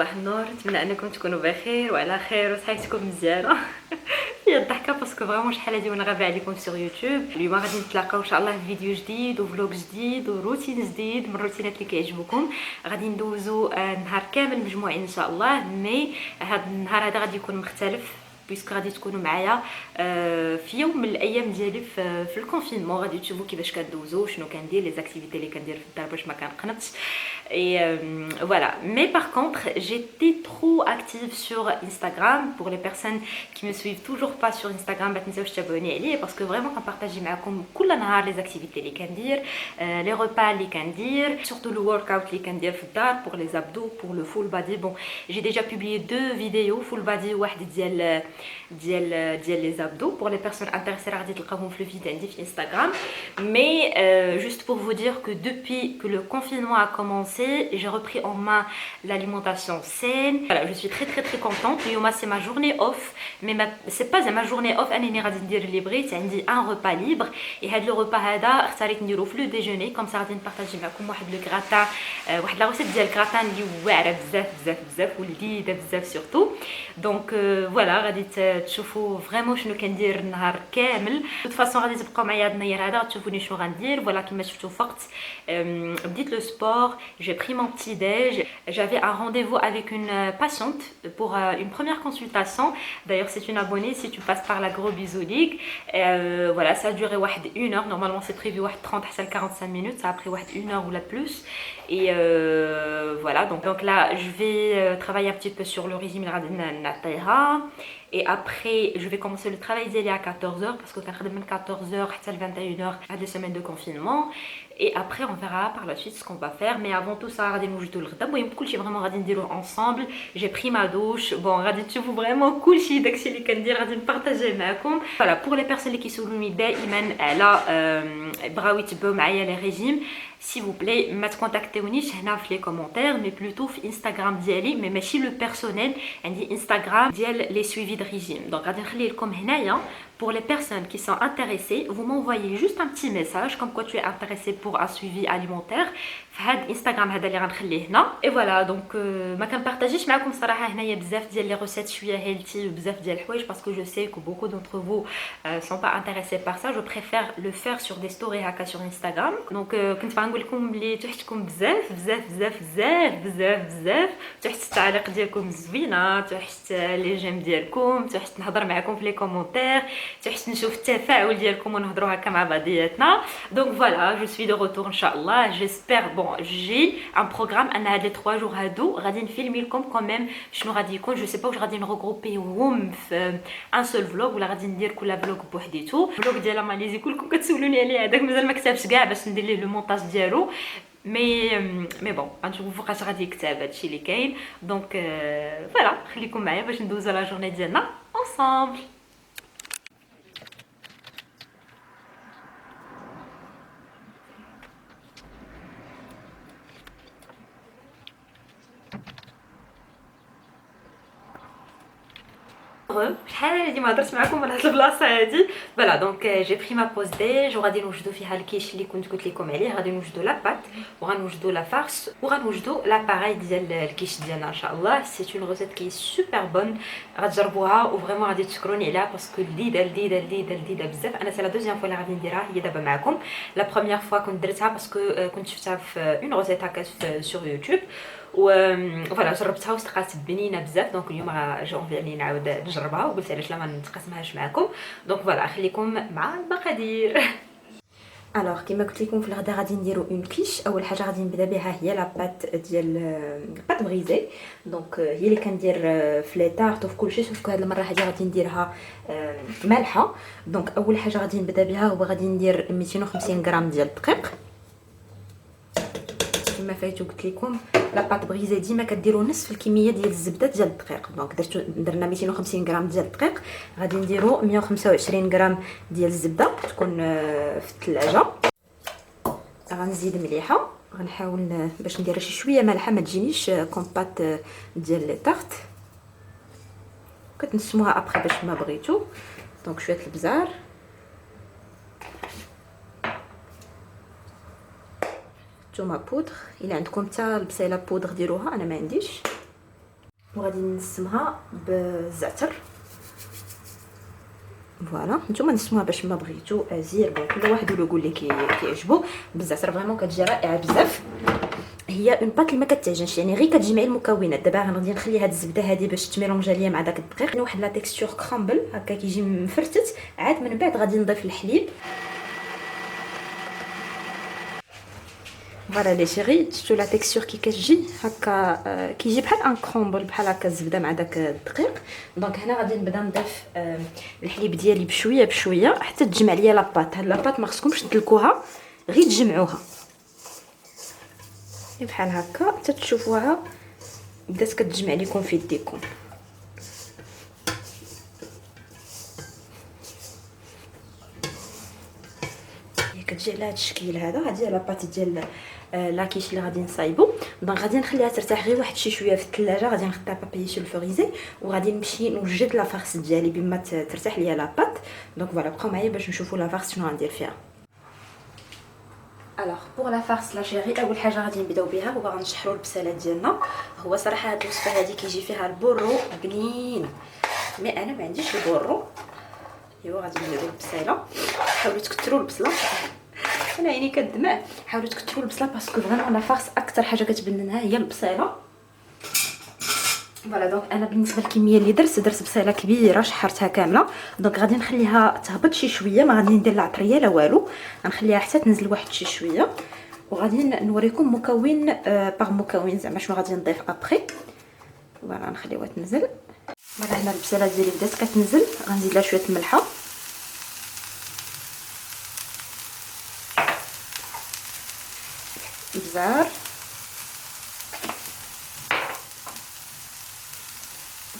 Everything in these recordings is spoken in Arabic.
صباح النور، نتمنى انكم تكونوا بخير وعلى خير وصحتكم مزيانه. هي الضحكه باسكو فريمون شحال هادي وانا غابه عليكم سور يوتيوب. اليوم غادي نتلاقاو ان شاء الله في فيديو جديد وفلوق جديد وروتين جديد من الروتينات اللي كيعجبوكم. غادي ندوزو نهار كامل مجموعين ان شاء الله، مي هذا النهار هذا غادي يكون مختلف بيسكو غادي تكونوا معايا في يوم من الايام ديالي في الكونفينمون. غادي تشوفوا كيفاش كندوزو، شنو كندير، لي زاكتيفيتي اللي كندير في الدار باش ما كنقنطش. Et voilà. Mais par contre, j'étais trop active sur Instagram. Pour les personnes qui me suivent toujours pas sur Instagram, ما تنساوش تابوني عليه parce que vraiment كنبارطاجي معكم كل نهار les activités اللي كندير، les repas اللي كندير، surtout le workout اللي كندير في الدار pour les abdos, pour le full body. Bon, j'ai déjà publié 2 vidéos full body، واحد ديال les abdos pour les personnes intéressées غادي تلقاوهم في الفيد عندي في Instagram. Mais juste pour vous dire que depuis que le confinement a commencé, j'ai repris en main l'alimentation saine. Voilà, je suis très contente. Yoma, c'est ma journée off, mais c'est pas ma journée off. أنا غادي ندير اللي بغيت، عندي un repas libre. Et هاد le repas هذا اختاريت نديرو في le déjeuner. Comme ça غادي نبارطاجي معكم واحد le gratin، واحد لا recette ديال gratin اللي واعره بزاف ولذيذه بزاف surtout. Donc voilà، غادي تشوفوا فريمون شنو كندير النهار كامل. de toute façon غادي تبقاو معايا هاد النهار هذا تشوفوني شنو غندير. فوالا كما شفتوا فقط بديت لو سبور، j'ai pris mon petit déj. J'avais un rendez-vous avec une patiente pour une première consultation. D'ailleurs c'est une abonnée, si tu passes par la Gros Bisous League. Voilà, ça a duré 1 heure, normalement c'est prévu 30 à 45 minutes, ça a pris 1 heure ou la plus. Et voilà, donc là je vais travailler un petit peu sur le régime النتايها. Et après, je vais commencer le travail ديالي à 14h parce que كنخدم من 14h حتى ل 21h à des semaines de confinement. Et après, on verra par la suite ce qu'on va faire. Mais avant tout ça, غادي نوجدوا الغدا. المهم كلشي فريمون غادي نديروه ensemble. J'ai pris ma douche. Bon, غادي تشوفوا فريمون كلشي داكشي اللي كندير غادي نبارطاجيه معكم. Voilà, pour les personnes اللي كيسولوني دائما على بغاو يتبعوا معايا لي ريجيم، s'il vous plaît ما تكونتاكتونيش هنا في لي كومونتير، مي بلوتو في انستغرام ديالي، مي ماشي لو بيرسونيل. عندي انستغرام ديال لي سويفي de régime. Donc غادي نخلي لكم هنايا pour les personnes qui sont intéressées, vous m'envoyez juste un petit message comme quoi tu es intéressé pour un suivi alimentaire في هاد انستغرام هذا اللي غنخليه هنا. Et voilà, donc ما كنبارطاجيش معكم صراحه هنايا بزاف ديال لي ريسيت شويه هيلثي وبزاف ديال الحوايج parce que je sais que beaucoup d'entre vous sont pas intéressés par ça. Je préfère le faire sur des stories هكا sur Instagram. Donc كنت غنقول لكم بلي تحتكم بزاف تحت التعليق ديالكم زوينه، تحت لي جيم ديالكم، تحت نهضر معكم في لي كومونتير، تحت نشوف التفاعل ديالكم ونهضروا هكا مع بعضياتنا. Donc voilà, je suis de retour ان شاء الله. J'espère bon, j'ai un programme انا هاد لي 3 جور هادو غادي نفيلمي لكم كوميم شنو غادي يكون. جو سي با واش غادي نغروبيهم في ان سول فلوغ ولا غادي ندير كل فلوغ بوحديتو. الفلوغ ديال ماليزي كلكم كتسولوني عليه، هذاك مازال ما كتبش كاع باش ندير ليه لو مونتاج ديالو. مي بون غنشوفوا فوقاش غادي يكتب هادشي اللي كاين. دونك فوالا، خليكم معايا باش ندوزو لا جورني ديالنا ensemble. شحال هادي ما هضرت معكم على هاد البلاصه هادي. فوالا دونك جي بري ما بوز ديج وغادي نوجدوا فيها الكيش اللي كنت قلت لكم عليه. غادي نوجدوا لا بات وغنوجدوا لا فارس وغنوجدوا لاباراي ديال الكيش ديالنا ان شاء الله. سي اون ريسيت كي سوبر بون، غتجربوها وفريمون غادي تشكروني عليها باسكو لذيذه بزاف. انا سي لا دوزيام فوا اللي غادي نديرها هي دابا معكم. لا بروميير فوا كنت درتها باسكو كنت شفتها في اون ريسيت هكا سور يوتيوب وفوالا جربتها واستقات بنينه بزاف. دونك اليوم جونفي اني نعاود نجربها وقلت علاش لا ما نتقاسمهاش معكم. دونك فوالا خليكم مع المقادير. الوغ كيما قلت لكم في الغدا غادي نديرو اون كيش. اول حاجه غادي نبدا بها هي لا بات ديال بات بريزي. دونك هي اللي كندير في لي طارط وفي كلشي، شوفوا هاد المره هذه غادي نديرها مالحه. دونك اول حاجه غادي نبدا بها هو غادي ندير 250 غرام ديال الدقيق. كما فايتو قلت لكم لا بات بريزي ديما كديروا نصف الكميه ديال الزبده ديال الدقيق. دونك درنا 250 غرام ديال الدقيق، غادي نديروا 125 غرام ديال الزبده تكون في الثلاجه. غنزيد مليحه، غنحاول باش ندير شي شويه مالحه ما تجينيش كومبات ديال لي طارت. كتنسموها ابري باش ما بغيتو. دونك شويه البزار، تومه بودر، الا عندكم حتى البصيله بودر ديروها، انا ما عنديش. وغادي نسمها بالزعتر. فوالا نتوما نسموها باش ما بغيتو ازير، كل واحد ولو اللي كيعجبو. بالزعتر فريمون كتجي رائعه بزاف. هي اون بات اللي ما كتعجنش، يعني غير كتجمعي المكونات. دابا غادي نخلي هاد الزبده هادي باش تميلونجا ليا مع داك الدقيق، واحد لا تيكستور كرامبل هكا كيجي مفرتت. عاد من بعد غادي نضيف الحليب. فوالا لي شيري، شفتوا لا تيكستور كي كتجي هكا، كيجي بحال ان كرومبل، بحال هكا الزبده مع داك الدقيق. دونك هنا غادي نبدا نضيف الحليب ديالي بشويه بشويه حتى تجمع ليا لاباط. هاد لاباط ما خصكمش تدلكوها، غير تجمعوها بحال هكا حتى تشوفوها بدات كتجمع لكم في يديكم. هي كتجي على هذا الشكل هذا. هذه لاباط ديال لاكيش اللي غادي نصايبو. دونك غادي نخليها ترتاح غير واحد شي شويه في الثلاجه. غادي نحطها بابي سو الفريزي وغادي نمشي نوجد لا فارس ديالي بما ترتاح ليا لاباط. دونك فوالا بقاو معايا باش نشوفوا لا فارس شنو غندير فيها. الوغ بور لا فارس لا شيري، اول حاجه غادي نبداو بها هو غنشحروا البصله ديالنا. هو صراحه هاد الوصفه هادي كيجي فيها البورو بنين، مي انا ما عنديش البورو. ايوا غادي نديروا البصله. حاولوا تكثروا البصله، انا عيني كدمع. حاولوا تكثروا البصله باسكو فريمون لا فارس اكثر حاجه كتبننها هي البصله. فوالا دونك انا بالنسبه للكميه اللي درت بصيله كبيره شحرتها كامله. دونك غادي نخليها تهبط شي شويه، ما غادي ندير لا عطريه لا والو، غنخليها حتى تنزل واحد شي شويه. وغادي نوريكم مكون باغ مكون زعما شنو غادي نضيف ابري. فوالا نخليوها تنزل. فوالا هنا البصله ديالي بدات كتنزل، غنزيد لها شويه الملحه بزار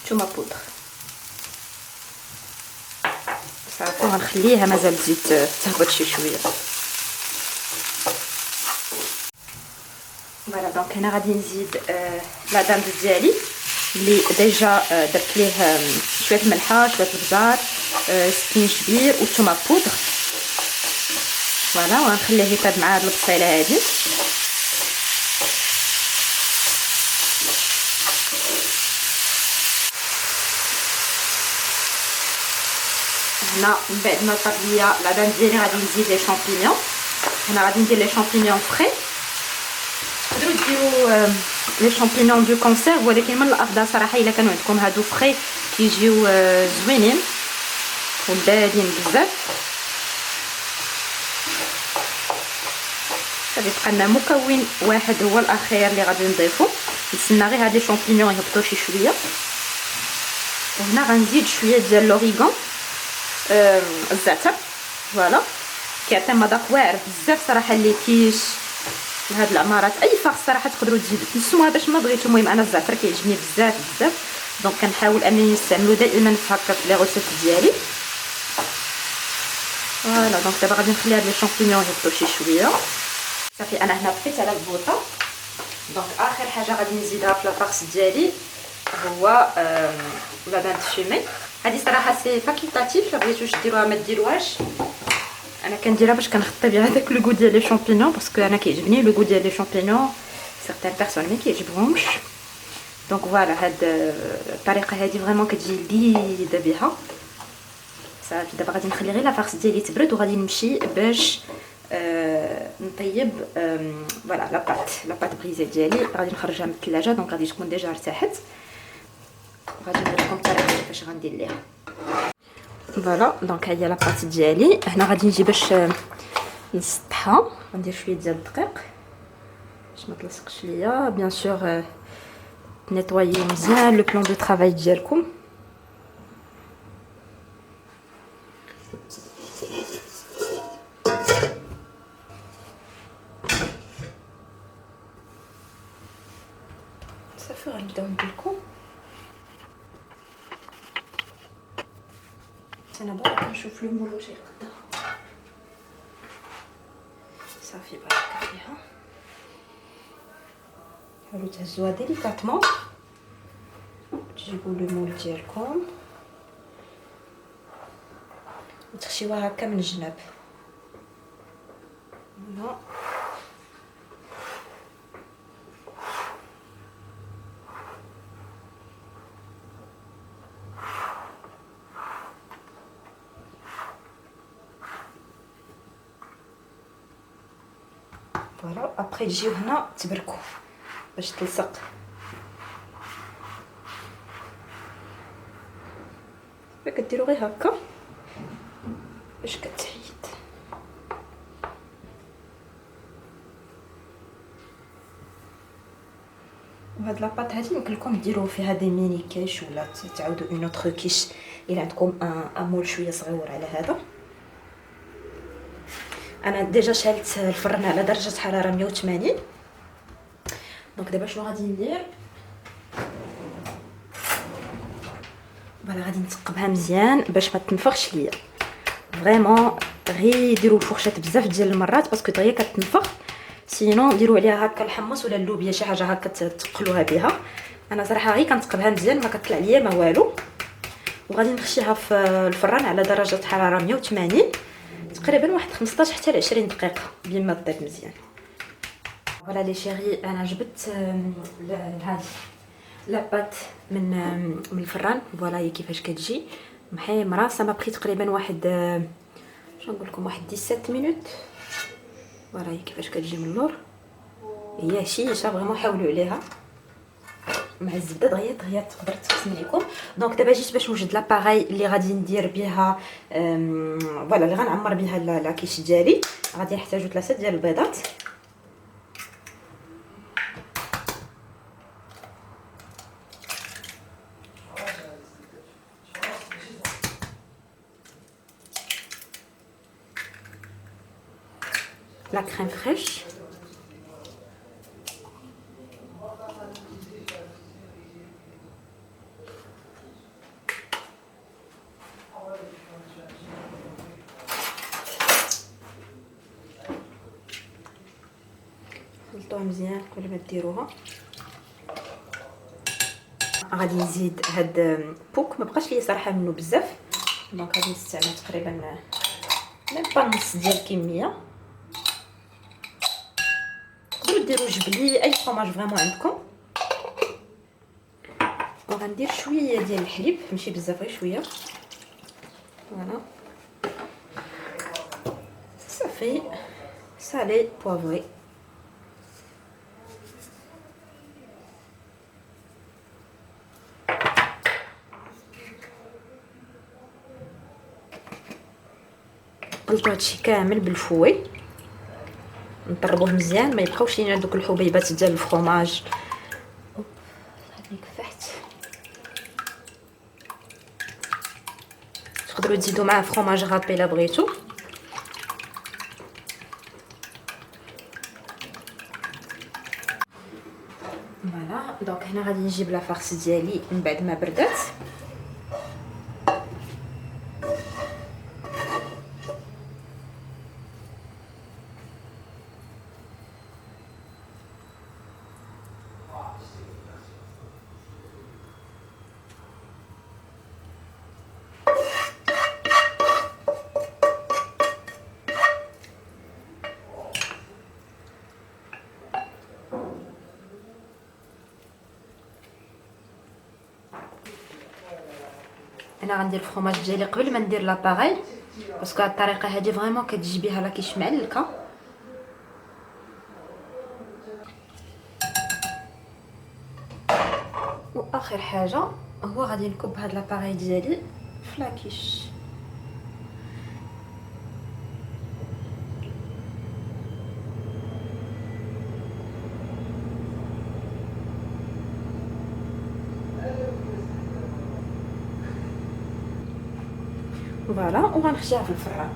ثومه بودر صافي. غنخليها مازال تزيد تهبط شي شويه. فوالا دونك هنا غادي نزيد لا داند ديالي اللي ديجا درت ليه شويه الملحه شويه البزار سكينجبير وثومه بودر. فوالا وغنخليه يطيب مع هاد البصيله هادي. هنا من بعد ما طاب ليا لا داند ديالي غادي نزيد لي شامبينيون. هنا غادي ندير لي شامبينيون فري. تقدروا ديروا لي شامبينيون دو كونسيرف، ولكن من الافضل صراحه الا كانوا عندكم هادو فري كيجيو زوينين وباردين بزاف. صافي بقى لنا مكون واحد هو الاخير اللي غادي نضيفو. نستنى غير هاد لي شامبينيون يهبطوا شي شويه. وهنا غنزيد شويه ديال لوريغون الزعتر. فوالا كيعطي مذاق واعر بزاف صراحه اللي كيش لهاد العمارات. اي فارس صراحه تقدروا تنسوها باش ما بغيتو. المهم انا الزعتر كيعجبني بزاف بزاف، دونك كنحاول انني نستعملو دائما في هكا في لي روسيت ديالي. فوالا دونك دابا غادي نخلي هاد لي شامبينيون يهبطوا شي شويه. صافي انا هنا بقيت على البوطه. دونك اخر حاجه غادي نزيدها في لافارس ديالي هو لا دانت فيمي. هذه صراحه سي فاكولتاتيف، لا بغيتوش ديروها ما ديروهاش. انا كنديرها باش كنخطي بها داك لو غو ديال لي شامبينيون، باسكو انا كيعجبني لو غو ديال لي شامبينيون. سيغتان بيرسون ما كيعجبهمش. دونك فوالا هاد الطريقه هذه فريمون كتجي لذيذه بها. صافي دابا غادي نخلي غير لافارس ديالي تبرد وغادي نمشي باش نطيب فوالا لاباط بريزي ديالي. غادي نخرجها من الثلاجه دونك غادي تكون ديجا ارتاحت. غادي نوريكم الطريقه كيفاش غندير ليها. فوالا دونك ها هي لاباط ديالي. هنا غادي نجي باش نسطحها. غندير شويه ديال الدقيق باش ما تلصقش ليا. بيان سور نيطوايو مزيان لو بلان دو طرافاي ديالكم. صافي غنبداو ندلكو. انا بغيت كنشوف لو مولو شي قدا. صافي بارك فيها. حاولوا تهزوها ديليكاتمون، تجيبوا لو مول ديالكم وتخشيوها هكا من الجناب. فوالا فوالا ابري تجيو هنا تبركوا باش تلصق. كديروا غير هكا باش كتحيد. وهاد لاباط هادي يمكن لكم ديروا فيها دي ميني كيش ولا تعاودوا اون اوتر كيش الا عندكم ان مول شويه صغيور على هذا. انا ديجا شعلت الفرن على درجه حراره 180. دونك دابا شنو غادي ندير؟ فوالا غادي نثقبها مزيان باش ما تنفخش ليا. فريمون غير ديروا الفرشات بزاف ديال المرات باسكو دغيا كتنفخ. سينو ديروا عليها هكا الحمص ولا اللوبيا شي حاجه هكا تقلوها بها. انا صراحه غير كنثقبها مزيان ما كطلع ليا ما والو. وغادي نخشيها في الفران على درجه حراره 180 تقريبا واحد 15 حتى ل 20 دقيقه بين ما طيب مزيان. فوالا لي شيري انا جبت هذه لاباط من الفران. فوالا هي كيفاش كتجي محمره. سما بقي تقريبا واحد شنو نقول لكم واحد 17 مينوت. فوالا هي كيفاش كتجي من اللور. هي هشيشه فريمون حاولوا عليها مع الزبده دغيا تقدر تقسم لكم. دونك دابا جيت باش نوجد لاباغاي اللي غادي ندير بها فوالا اللي غنعمر بها لاكيش ديالي. غادي نحتاجو 3 ديال البيضات. لا كريم فريش. خلطوها مزيان قبل ما ديروها. غادي نزيد هاد بوك ما بقاش لي صراحه منه بزاف. دونك غادي نستعمل تقريبا ميم با نص ديال الكميه. تقدروا ديروا جبلي اي فرomاج فريمون عندكم. وغندير شويه ديال الحليب ماشي بزاف غير شويه. فوالا صافي سالي بوافري. نخلطو هادشي كامل بالفوي نطربوه مزيان ما يبقاوش لينا دوك الحبيبات ديال الفرomاج. هادي كفحت. تقدروا تزيدوا معاه فرomاج غابي الا بغيتو. فوالا دونك هنا غادي نجيب لا فارس ديالي من بعد ما بردات. انا غندير الفرomاج ديالي قبل ما ندير لاباغاي باسكو هاد الطريقه هادي فريمون كتجي بها لاكيش معلكه. واخر حاجه هو غادي نكب هاد لاباغاي ديالي في لاكيش. فوالا وغنخشيها في الفران.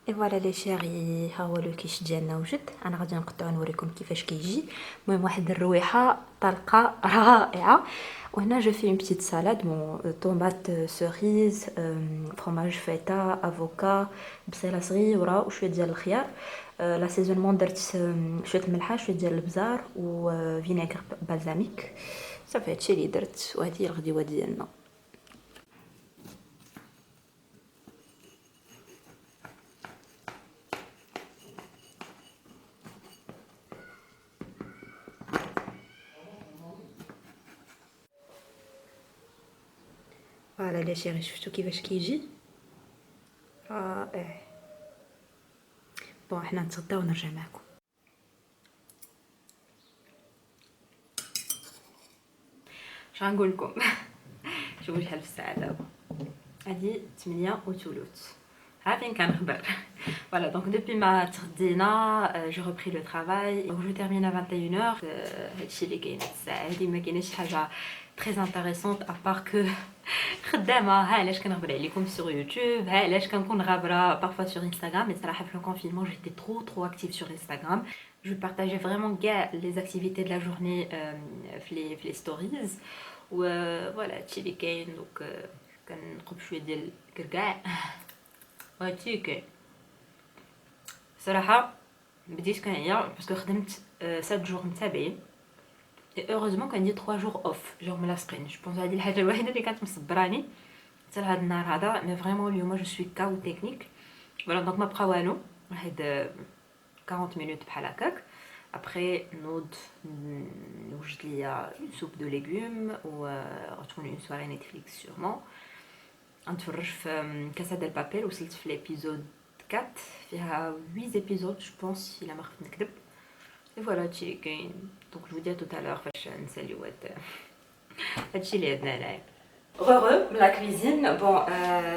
اي فوالا لي شيري ها هو لو كيش ديالنا وجد. انا غادي نقطعو نوريكم كيفاش كيجي. المهم واحد الرويحه طلقه رائعه. وهنا جو في اون بيتيت سالاد بون طوماط سوريز فرomاج فيتا افوكا بصيله صغيره وشويه ديال الخيار. لاسيزونمون درت شويه الملحه شويه ديال البزار وفينيغر بالزاميك. صافي هادشي اللي درت وهذه هي الغديوه ديالنا. فوالا لي شيري شفتو كيفاش كيجي رائع. بون حنا نتغداو ونرجع معكم. اش غنقول لكم؟ شوفوا شحال في الساعه دابا، هادي 8 وثلث. ها فين كنخبر. Voilà, donc depuis ma تغدينا j'ai repris le travail. Donc je termine à 21h. هادشي اللي كاين الساعه هادي، ما كاينش شي حاجه très intéressante à part que خدامه. ها علاش كنهبر عليكم sur YouTube، ها علاش كنكون غابره parfois sur Instagram. Mais صراحه في le confinement j'étais trop active sur Instagram. Je partageais vraiment les activités de la journée في les stories. و voilà هادشي اللي كاين. donc كنقب شويه ديال الكركاع وهادشي كاين. صراحه بديت كنعيا باسكو خدمت 7 جوغ متابعين et heureusement كندير 3 جوغ اوف جوغ ملاصقين. جو بونس هذه الحاجه الوحيده اللي كانت مصبراني حتى لهاد النهار هذا. مي فريمون اليوم جو سوي كاو تكنيك. فوالا دونك ما بقى والو، واحد 40 مينوت بحال هكاك. ابري نوض نوجد ليا اون سوب دو ليغوم و غتكون اون سواري نيتفليكس سيغمون. غنتفرج في كاسا ديل بابيل. وصلت في ليبيزود 4 فيها 8 زيبيزود جو بونس الا ما خفت نكذب. اي فوالا هادشي اللي كاين. دونك جو دي توت الور فاش نساليو هادشي اللي عندنا هنايا. غوغو من لا كويزين. بون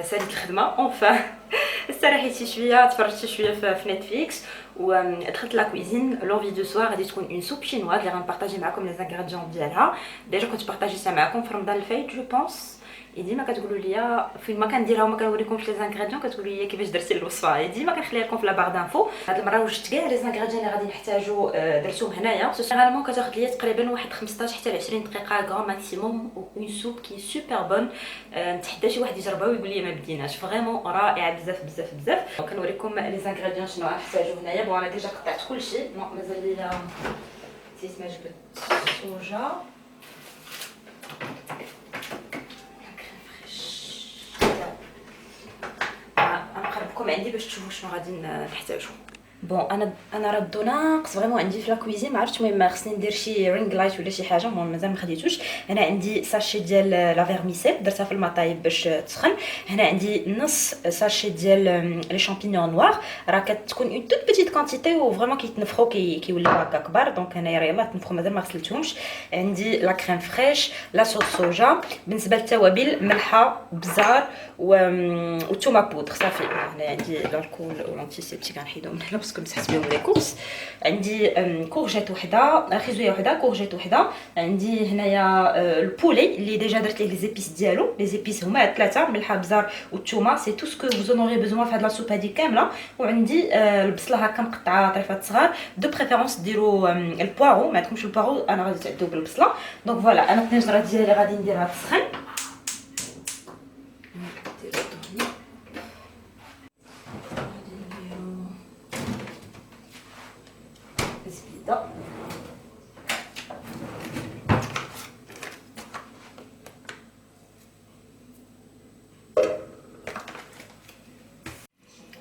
ساليت الخدمه اونفا. استريحيت شويه، تفرجت شويه في نتفليكس ودخلت لا كويزين. لونفي دو سوار غادي تكون اون سوب شينواز اللي غنبارطاجي معكم لي زانغريديون ديالها. ديجا كنت بارطاجيتها معكم في رمضان الفايت جو بونس. ديما كتقولوا لي فين ما كنديرها وما كنوريكمش لي زانغريديون كتقولوا لي كيفاش درتي الوصفه. ديما كنخليها لكم في لا بار دانفو. هاد المره وجدت كاع لي زانغريديون اللي غادي نحتاجو درتهم هنايا. سوسيغالمون كتاخذ ليا تقريبا واحد 15 حتى ل 20 دقيقه غرام ماكسيموم. اون سوب كي سوبر بون. نتحدى شي واحد يجربها ويقول لي ما بديناش. فريمون رائعه بزاف. كنوريكم لي زانغريديون شنو غنحتاجو هنايا. بون انا ديجا قطعت كلشي. مازال ليا نسيت ما جبت الصوجه. نقربكم عندي باش تشوفوا شنو غادي نحتاجو. بون انا ردو ناقص فريمون عندي في لا كويزين. ما عرفتش المهم خصني ندير شي رينغ لايت ولا شي حاجه. المهم مازال ما خديتوش. هنا عندي ساشي ديال لا فيرميسيل درتها في الماء طايب باش تسخن. هنا عندي نص ساشي ديال لي شامبينيون نوار. راه كتكون اون توت بيتيت كونتيتي و فريمون كيتنفخوا كيوليو هكا كبار. دونك هنايا راه يلاه تنفخوا مازال ما غسلتهمش. عندي لا كريم فريش، لا صوص صوجا. بالنسبه للتوابل ملحه، بزار و توما بودر صافي. هنا عندي الكول والانتيسيبتيك غنحيدهم هنا باسكو مسحت بهم لي كورس. عندي كورجيت وحده، خيزويه وحده، كورجيت وحده. عندي هنايا البولي اللي ديجا درت ليه لي زيبيس ديالو. لي زيبيس هما ثلاثه، ملحه، بزار والثومه. سي تو سكو فوز اون اوري بيزوان في هاد لا سوب هادي كامله. وعندي البصله هكا مقطعه طريفات صغار. دو بريفيرونس ديروا البوارو. ما عندكمش البوارو انا غادي تعدو بالبصله. دونك فوالا انا الطنجره ديالي غادي نديرها تسخن.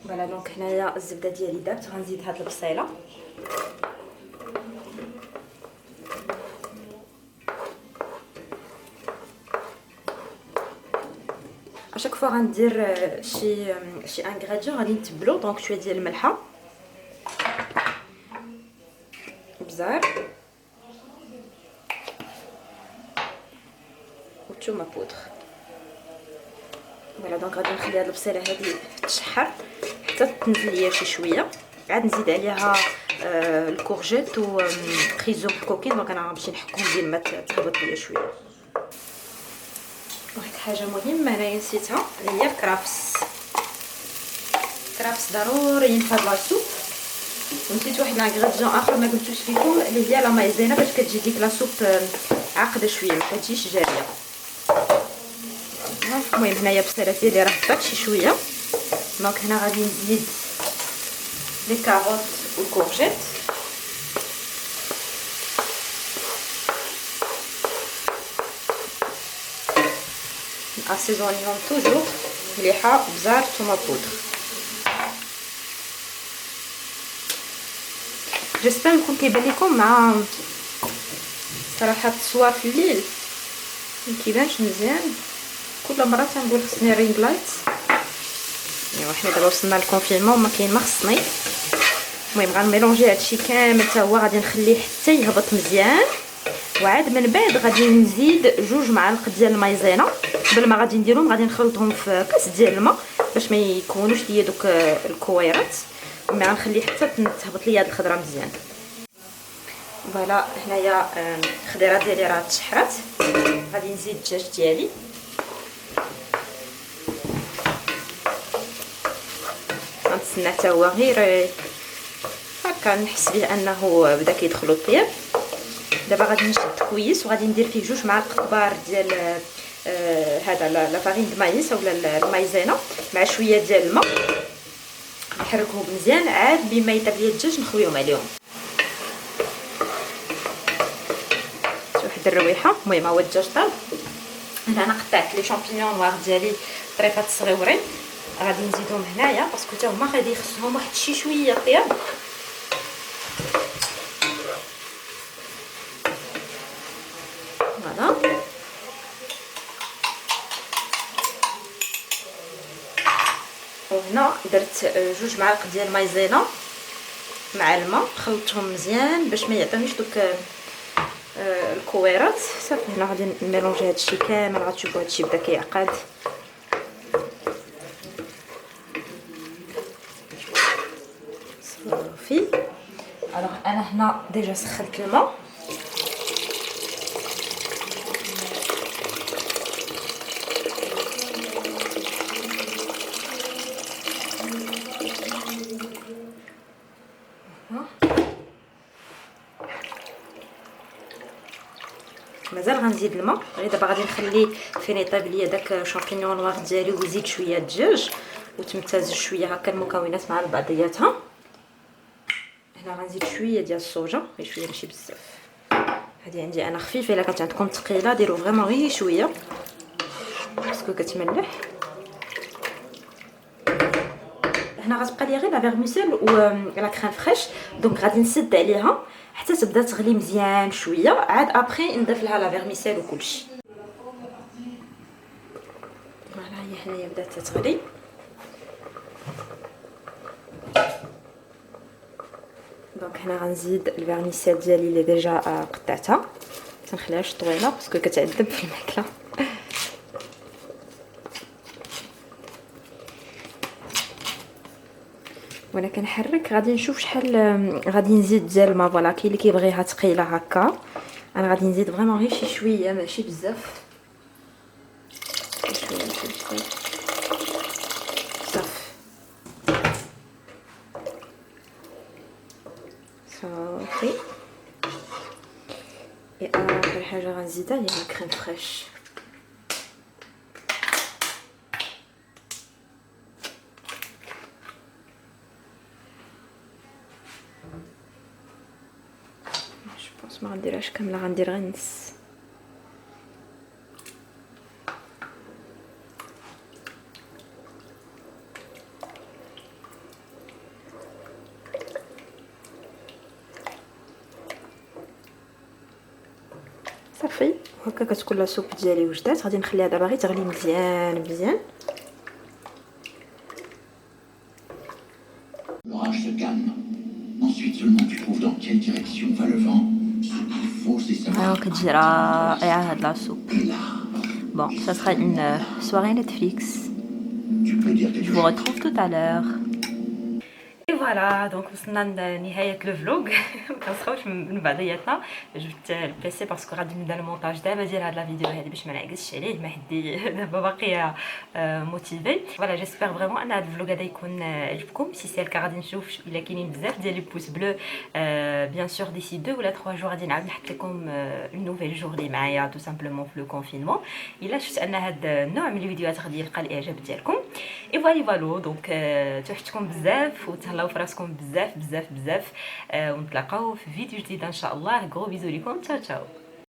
فوالا دونك هنايا الزبده ديالي دابت. غنزيد هاد البصيله. اشاك فوا غندير شي انغريديون غادي نتبلو. دونك شويه ديال الملحه، بزار وثومه بودر. فوالا دونك غادي نخلي هاد البصيله هادي تشحر حتى تنزل ليا شي شويه. عاد نزيد عليها الكورجيت و خيزو كوكين. دونك انا غنمشي نحكهم ديال ما تهبط ليا شويه. واحد حاجه مهمه انايا نسيتها هي الكرافس. كرافس ضروريين في هاد لاصوب. ونسيت واحد لانغريديون اخر ما قلتوش لكم اللي هي لا مايزينا باش كتجي ديك لاصوب عاقده شويه ما كتجيش جاريه. المهم هنايا بصيله ديالي راه طات شي شويه. دونك هنا غادي نزيد لي كاروت والكورجيت. اسيزونيهم توجور مليحه، بزار، ثومه بودر. جيسبر يكون كيبان لكم مع صراحه التصوير في الليل مكيبانش مزيان. كل مره تنقول خصني رينغ لايت. ايوا حنا دابا وصلنا للكونفينمون ما كاين ما خصني. المهم غنميلونجي هادشي كامل حتى هو، غادي نخليه حتى يهبط مزيان. وعاد من بعد غادي نزيد 2 معالق ديال المايزينا. قبل ما غادي نديرهم غادي نخلطهم في كاس ديال الماء باش ما يكونوش ليا دوك الكويرات. مي غنخليه حتى تهبط ليا هاد الخضره مزيان. فوالا هنايا الخضيره ديالي راه تشحرات. غادي نزيد الدجاج ديالي. غنتسنى حتى هو غير هكا نحس به انه بدا كيدخل الطياب. دابا غادي نشد كويس وغادي ندير فيه 2 معالق كبار ديال هذا لا فارين د مايس اولا المايزينا مع شويه ديال الماء. نحركهم مزيان عاد بما يطيب ليا الدجاج نخويهم عليهم. واحد الرويحه. المهم هو الدجاج طاب. هنا انا قطعت لي شامبينيون نوار ديالي طريفات صغيورين، غادي نزيدهم هنايا باسكو حتى هما غادي يخصهم واحد شي شويه طياب. فوالا وهنا درت 2 معالق ديال المايزينا مع الماء، خلطتهم مزيان باش ما يعطيونيش دوك الكويرات. صافي هنا غادي نميلونجي هادشي كامل. غتشوفوا هادشي بدا كيعقد. صافي الوغ انا هنا ديجا سخنت الماء. مازال غنزيد الماء، غير دابا غادي نخليه فين يطيب ليا داك شامبينيون نوار ديالي ونزيد شويه الدجاج وتمتزج شويه هكا المكونات مع بعضياتها. هنا غنزيد شويه ديال الصوجه، غير شويه ماشي بزاف. هذه عندي انا خفيفه، الا كانت عندكم ثقيله ديروا فريمون غير شويه باسكو كتملح. هنا غتبقى ليا غير لا فيرميسيل و لا كريم فريش، دونك غادي نسد عليها حتى تبدا تغلي مزيان شويه. عاد ابري نضيف لها لا فيرميسيل وكلشي. فوالا هي هنايا بدات تغلي. دونك هنا غنزيد الفيرميسيل ديالي اللي ديجا قطعتها، تنخليهاش طويله باسكو كتعذب في الماكله. وانا كنحرك غادي نشوف شحال غادي نزيد ديال الماء. فوالا كاين اللي كيبغيها ثقيله هكا، انا غادي نزيد فريمون غير شي شويه ماشي بزاف. شويه ماشي بزاف. صافي. اخر حاجه غنزيدها هي الكريم فريش. ما غنديرهاش كامله، غندير غير نص. صافي هكا كتكون لا سوب ديالي وجدات. غادي نخليها دابا غير تغلي مزيان مزيان. L'orage se calme. Ensuite seulement tu trouves dans quelle direction va le vent. Ce qu'il faut c'est savoir. كتجي رائعه هاد لا سوب. Bon, ça sera une soirée Netflix. Tu peux dire quelque Je vous retrouve tout à l'heure. Et voilà, donc وصلنا لنهاية لو فلوغ. مكنسخاوش من بعضياتنا. جبت البيسي باسكو غادي نبدا المونتاج دابا ديال هاد لا فيديو هادي باش ما نعكسش عليه. مهدي دابا باقيه موتيفي. فوالا جيسبر فريمون ان هاد الفلوغ هذا يكون عجبكم. سي سي الكا غادي نشوف الا كاينين بزاف ديال لي بوس بلو. بيان سور ديسي 2 ولا 3 جور غادي نعاود نحط لكم اون نوفيل جورني معايا تو سامبلومون في لو كونفينمون. الا شفت ان هاد النوع من الفيديوهات غادي يلقى الاعجاب ديالكم. اي فالو دونك توحشتكم بزاف وتهلاو في راسكم بزاف بزاف بزاف. ونتلاقاو في فيديو جديد ان شاء الله. غرو بيزو ليكم. تشاو تشاو.